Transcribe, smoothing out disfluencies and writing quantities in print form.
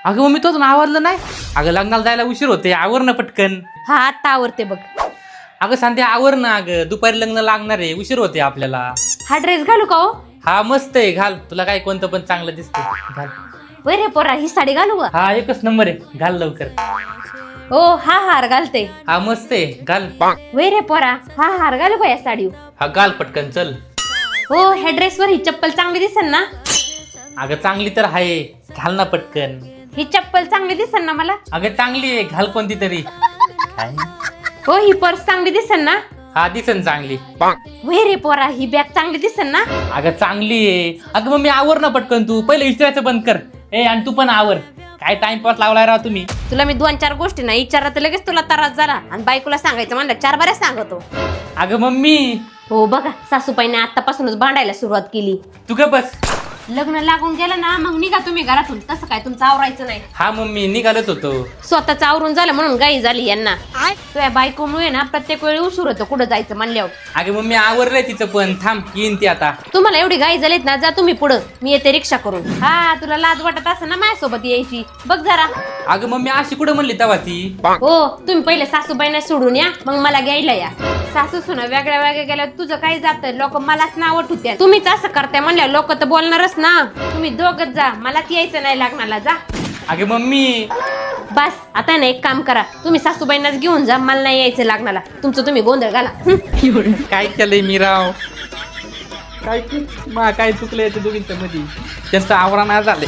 अगं मम्मी तुझं आवरलं नाही? अगं लग्नाला जायला उशीर होते, आवर ना पटकन. हा आता आवरते बघ. अगं सांगते आवर ना, अगं दुपारी लग्न लागणार आहे, उशीर होते आपल्याला. हा ड्रेस घालू का हो? हा मस्त आहे, घाल. तुला काय कोणतं पण चांगलं दिसते, घाल. वय रे पोरा ही साडी घालू का? हा एकच नंबर आहे, घाल लवकर. हो हा हार घालते. हा मस्त आहे, घाल. वय रे पोरा हा हार घालू का या साडी? हा घाल पटकन, चल. हो ह्या ड्रेसवर ही चप्पल चांगली दिसेल ना? अगं चांगली तर आहे, घाल ना पटकन. ही चप्पल चांगली दिसेल ना मला? अगं चांगली आहे, घाल कोणती तरी. काय? हो ही पर्स चांगली दिसेल ना? हा दिसन चांगली. वय रे पोरा ही बॅग चांगली दिसेल ना? अगं चांगली आहे. अगं मम्मी आवर ना पटकन, तू पहिले विचारायचं बंद कर. आणि तू पण आवर. काय टाइमपास लावलाय राव तुम्ही. तुला मी 2-4 गोष्टी नाही विचारला तर लगेच तुला त्रास झाला आणि बायकोला सांगायचं म्हणलं 4 बऱ्याच सांगतो. अगं मम्मी. हो बघा सासूबाईने आतापासूनच भांडायला सुरुवात केली. तू का बस. लग्न लागून गेलं ना मग निघा तुम्ही घरातून, तसं काय तुमचं आवरायचं नाही. हा मम्मी निघालच होतो. स्वतःच आवरून झालं म्हणून गाई झाली यांना. तुझ्या बायकोमुळे ना प्रत्येक वेळी उशीर होतो कुठं जायचं म्हणल्यावर. अगं मम्मी आवरलंय तिचं, पण थांब येईन ती आता. तुम्हाला एवढी गाई झालीत ना, जा तुम्ही पुढं, मी येते रिक्षा करून. हा तुला लाज वाटत असं ना माझ्यासोबत यायची, बघ जरा. अगं मम्मी अशी कुठं म्हणली तेव्हा ती. हो तुम्ही पहिले सासूबाईंना सोडून या, मग मला घ्यायला या. सासू सुना वेगळ्या वेगळ्या गेल्यावर तुझं काय जातं, लोक मलाच नाव ठेवतात. तुम्हीच असं करताय म्हणल्या लोक तर बोलणारच ना. तुम्ही दोघच जा, मलाच यायचं नाही लग्नाला, जा. अगं मम्मी. बस आता ना एक काम करा, तुम्ही सासूबाईंनाच घेऊन जा, मला नाही यायचं लग्नाला. तुमचं तुम्ही गोंधळ घाला. काय केलंय मी राव. काय चुकलंय त्या दोघींच्या मध्ये, त्यांचं आवरण झालंय.